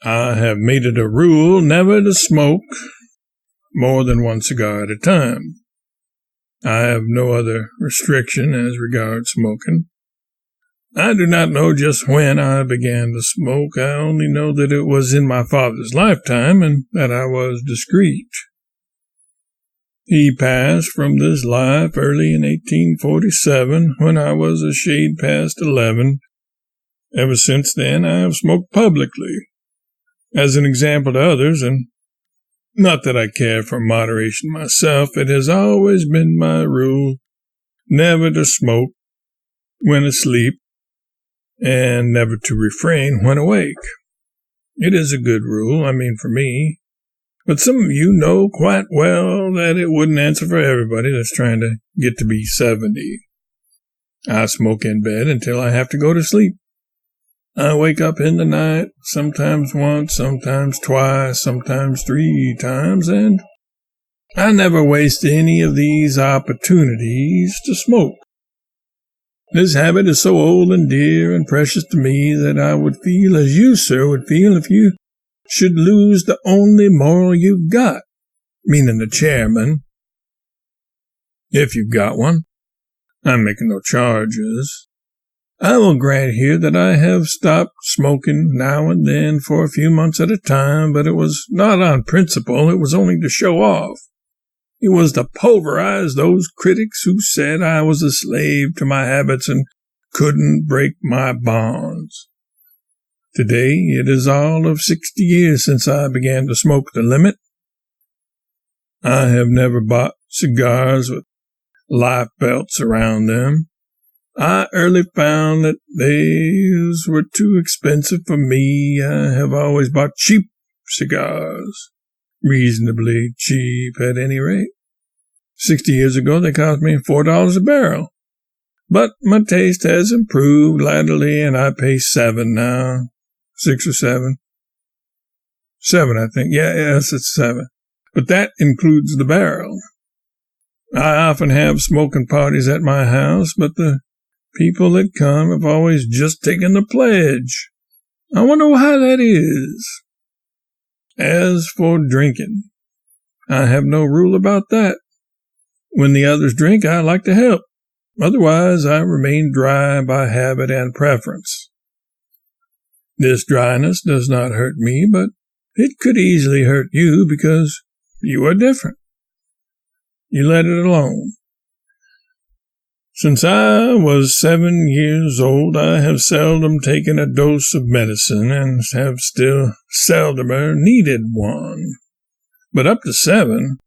I have made it a rule never to smoke more than one cigar at a time. I have no other restriction as regards smoking. I do not know just when I began to smoke. I only know that it was in my father's lifetime and that I was discreet. He passed from this life early in 1847 when I was a shade past 11. Ever since then, I have smoked publicly as an example to others, and not that I care for moderation myself. It has always been my rule never to smoke when asleep and never to refrain when awake. It is a good rule, for me. But some of you know quite well that it wouldn't answer for everybody that's trying to get to be 70. I smoke in bed until I have to go to sleep. I wake up in the night, sometimes once, sometimes twice, sometimes 3 times, and I never waste any of these opportunities to smoke. This habit is so old and dear and precious to me that I would feel as you, sir, would feel if you should lose the only moral you've got, meaning the chairman. If you've got one. I'm making no charges. I will grant here that I have stopped smoking now and then for a few months at a time, but it was not on principle. It was only to show off. It was to pulverize those critics who said I was a slave to my habits and couldn't break my bonds. Today, it is all of 60 years since I began to smoke the limit. I have never bought cigars with life belts around them. I early found that these were too expensive for me. I have always bought cheap cigars, reasonably cheap at any rate. 60 years ago, they cost me $4 a barrel. But my taste has improved latterly, and I pay $7 now. 6 or 7. 7, I think. Yes, it's 7. But that includes the barrel. I often have smoking parties at my house, but the people that come have always just taken the pledge. I wonder why that is. As for drinking, I have no rule about that. When the others drink, I like to help. Otherwise, I remain dry by habit and preference. This dryness does not hurt me, but it could easily hurt you because you are different. You let it alone. Since I was 7 years old, I have seldom taken a dose of medicine and have still seldomer needed one. But up to 7,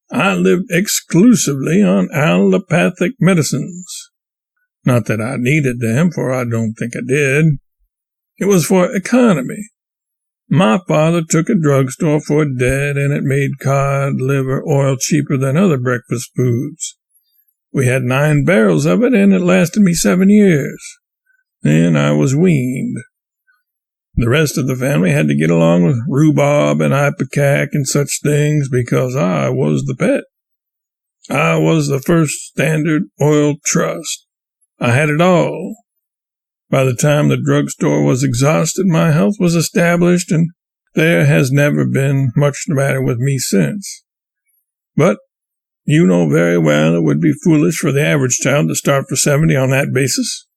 I lived exclusively on allopathic medicines. Not that I needed them, for I don't think I did. It was for economy. My father took a drugstore for a debt, and it made cod liver oil cheaper than other breakfast foods. We had 9 barrels of it, and it lasted me 7 years. Then I was weaned. The rest of the family had to get along with rhubarb and ipecac and such things because I was the pet. I was the first Standard Oil Trust. I had it all. By the time the drugstore was exhausted, my health was established, and there has never been much the matter with me since. But you know very well it would be foolish for the average child to start for 70 on that basis.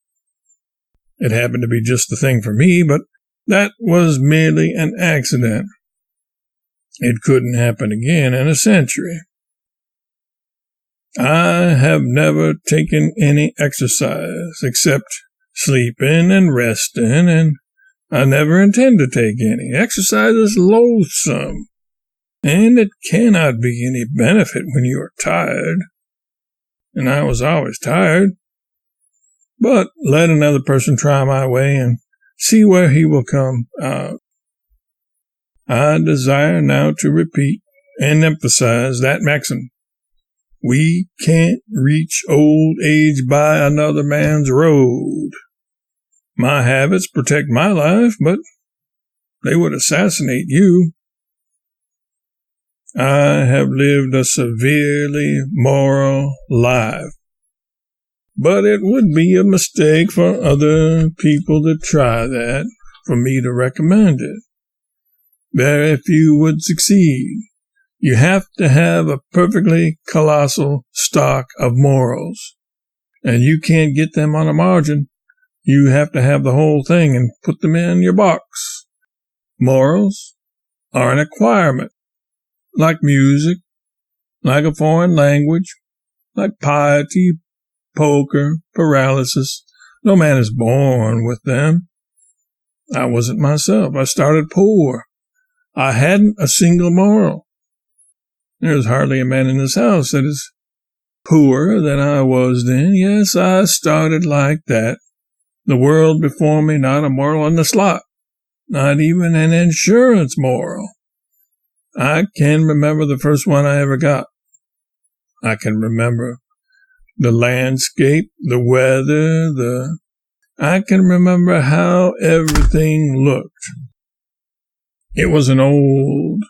It happened to be just the thing for me, but that was merely an accident. It couldn't happen again in a century. I have never taken any exercise except sleeping and resting, and I never intend to take any. Exercise is loathsome, and it cannot be any benefit when you are tired. And I was always tired. But let another person try my way and see where he will come out. I desire now to repeat and emphasize that maxim. We can't reach old age by another man's road. My habits protect my life, but they would assassinate you. I have lived a severely moral life, but it would be a mistake for other people to try that, for me to recommend it. very few would succeed. You have to have a perfectly colossal stock of morals, and you can't get them on a margin. You have to have the whole thing and put them in your box. Morals are an acquirement, like music, like a foreign language, like piety, poker, paralysis. No man is born with them. I wasn't myself. I started poor. I hadn't a single moral. There's hardly a man in this house that is poorer than I was then. Yes, I started like that. The world before me, not a moral in the slot, not even an insurance moral. I can remember the first one I ever got. I can remember the landscape, the weather, I can remember how everything looked. It was an old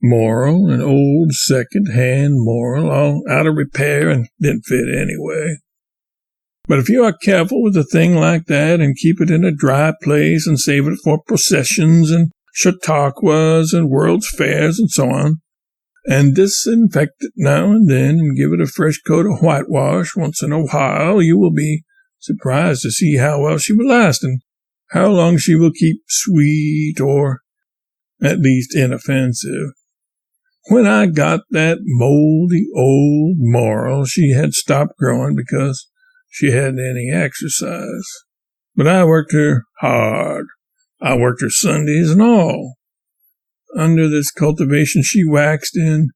moral, an old second-hand moral, all out of repair and didn't fit anyway. But if you are careful with a thing like that and keep it in a dry place and save it for processions and chautauquas and world's fairs and so on, and disinfect it now and then and give it a fresh coat of whitewash once in a while, you will be surprised to see how well she will last and how long she will keep sweet or at least inoffensive. When I got that moldy old moral, she had stopped growing because she hadn't any exercise. But I worked her hard. I worked her Sundays and all. Under this cultivation, she waxed in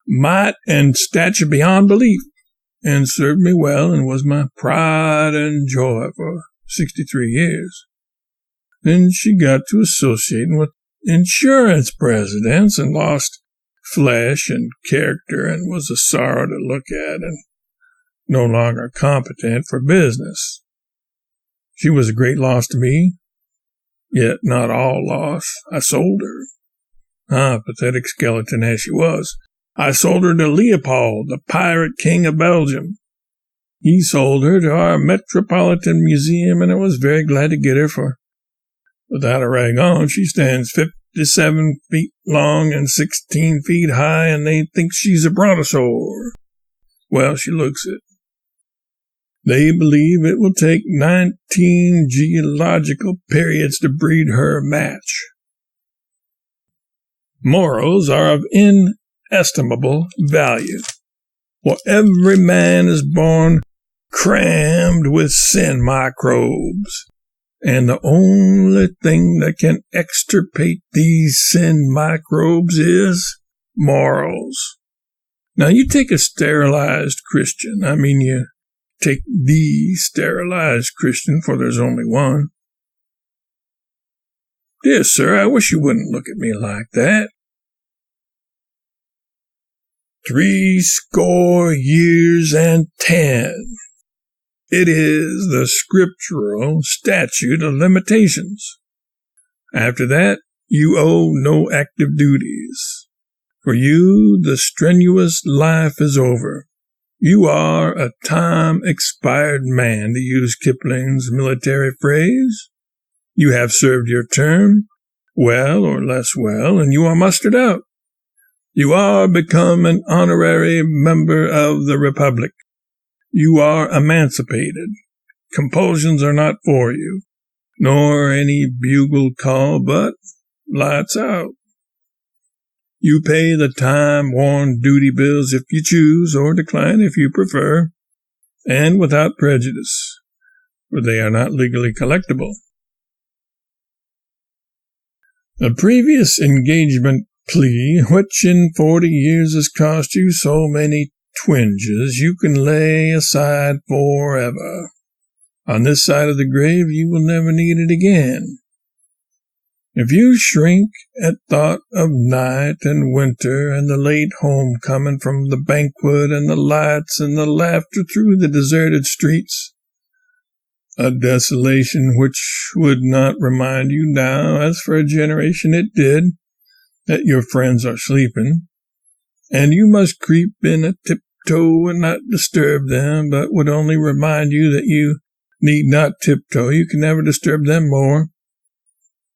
might and stature beyond belief, and served me well and was my pride and joy for 63 years. Then she got to associating with insurance presidents and lost flesh and character and was a sorrow to look at and no longer competent for business. She was a great loss to me, yet not all loss. I sold her. Pathetic skeleton as she was. I sold her to Leopold, the pirate king of Belgium. He sold her to our Metropolitan Museum, and I was very glad to get her, for without a rag on, she stands 57 feet long and 16 feet high, and they think she's a brontosaur. Well, she looks it. They believe it will take 19 geological periods to breed her a match. Morals are of inestimable value, for every man is born crammed with sin microbes, and the only thing that can extirpate these sin microbes is morals. Now, you take a sterilized Christian. You take the sterilized Christian, for there's only one. Dear sir, I wish you wouldn't look at me like that. 80 years and 10. It is the scriptural statute of limitations. After that, you owe no active duties. For you, the strenuous life is over. You are a time-expired man, to use Kipling's military phrase. You have served your term, well or less well, and you are mustered out. You are become an honorary member of the Republic. You are emancipated. Compulsions are not for you, nor any bugle call, but lights out. You pay the time-worn duty bills if you choose, or decline if you prefer, and without prejudice, for they are not legally collectible. The previous engagement plea, which in 40 years has cost you so many twinges, you can lay aside forever. On this side of the grave, you will never need it again. If you shrink at thought of night and winter and the late homecoming from the banquet and the lights and the laughter through the deserted streets, a desolation which would not remind you now, as for a generation it did, that your friends are sleeping, and you must creep in a tiptoe and not disturb them, but would only remind you that you need not tiptoe, you can never disturb them more.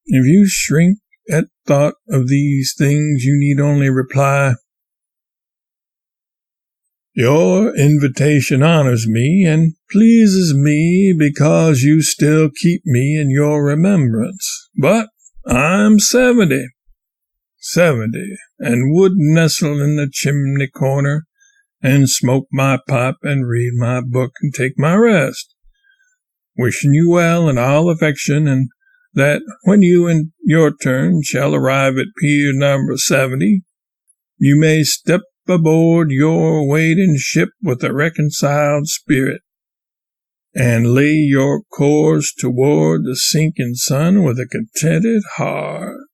If you shrink at thought of these things, you need only reply, "Your invitation honors me and pleases me because you still keep me in your remembrance. But I'm 70, and would nestle in the chimney corner and smoke my pipe and read my book and take my rest, wishing you well in all affection, and that when you in your turn shall arrive at pier number 70, you may step aboard your waiting ship with a reconciled spirit, and lay your course toward the sinking sun with a contented heart."